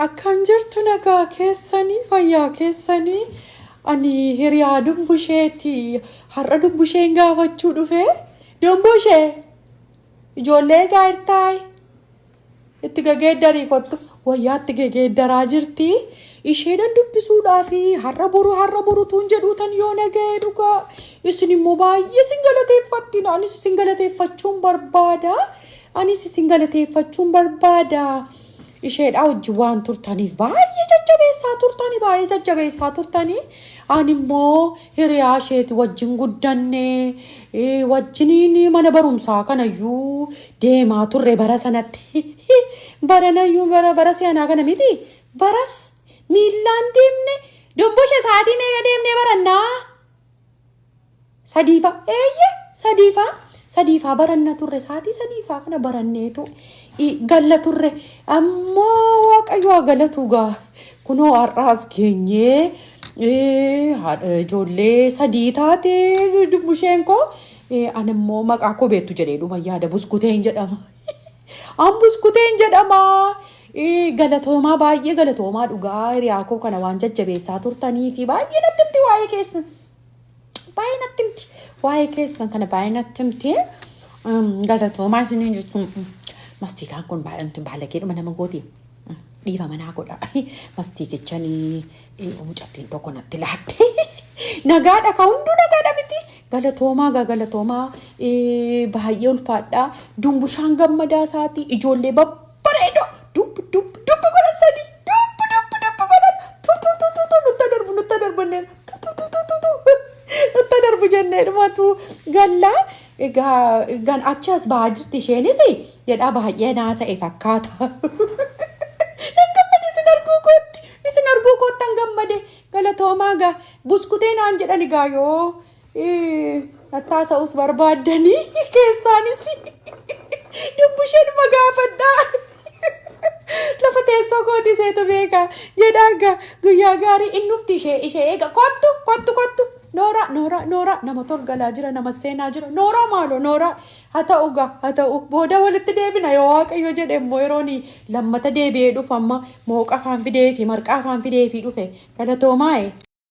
Akkam jirtu nagaa keessanii fayyaa keessanii ani hiriyaa dubbusheeti har'a dubbusheen gaafachuu dhufe dumbushee ijoollee gaartaay itti gageeddarii kottu wayyaatti gageeddaraa jirti isheedhan dubbisuudhaafi har'a boru tuun jedhuutan yoo nagahee dhugaa isin immoo baay'ee isin galateeffattiin anis isin galateeffachuun barbaada isheedhaa wajjin waan turtaniif baay'ee jajjabeessaa turtanii ani immoo hiriyaa isheeti wajjin guddannee wajjiniin mana barumsaa kanayyuu deemaa turre bara sanatti baranayyuu bara si'anaa kana miti baras miillaan deemne dubbushe sa'aatii meeqa deemnee barannaa sadiifaa baranna turre sa'aatii sadiifaa kana baranneetu galla turre ammoo waaqayyo galatu gaa kunoo har'aas geenyee ijoollee sadii taate dubbusheen koo ani immoo maqaa koo beektu jedhee dhuma yaada buskuteen jedhama galatoomaa baay'ee galatoomaa dhugaa hiriyaa koo kana waan jajjabeessaa turtanii fi baay'ee natti himti waa'ee keessan kana baay'ee natti himti galatoomaa isiniin jechuun mastiikaan kun baalageedhuma nama gooti dhiifa manaa godha mastiikichanii mucattiin tokko natti laatte nagaadha ka hunduu nagaadha miti galatoomaa baay'ee ulfaadhaa dumbushaan gammadaa isaatii ijoollee babbareedoo dubbi godhan sadii nutta darbu jennee dhumatu gallaa egaan achi as ba'aa jirti isheenis jedhaa baay'ee naasa'e fakkaata. Isin arguu koottan gammade galatoomaa gaa buskutee naan jedhani gaa yoo tattaasa'us barbaaddanii keessaanis dubbusheen magaafadhaa lafa teessoo kooti seetu beeka jedhaa gaa guyyaa gaarii innufti ishee eega kottu Noora nama tolgalaa jira nama seenaa jira Noora maaloo Noora haa ta'u booda walitti deebina yoo waaqayyo jedhe immoo yeroon lammata deebi'ee dhufu amma mooqa afaan fidee fi marqaa afaan fidee fi dhufe galatoomaa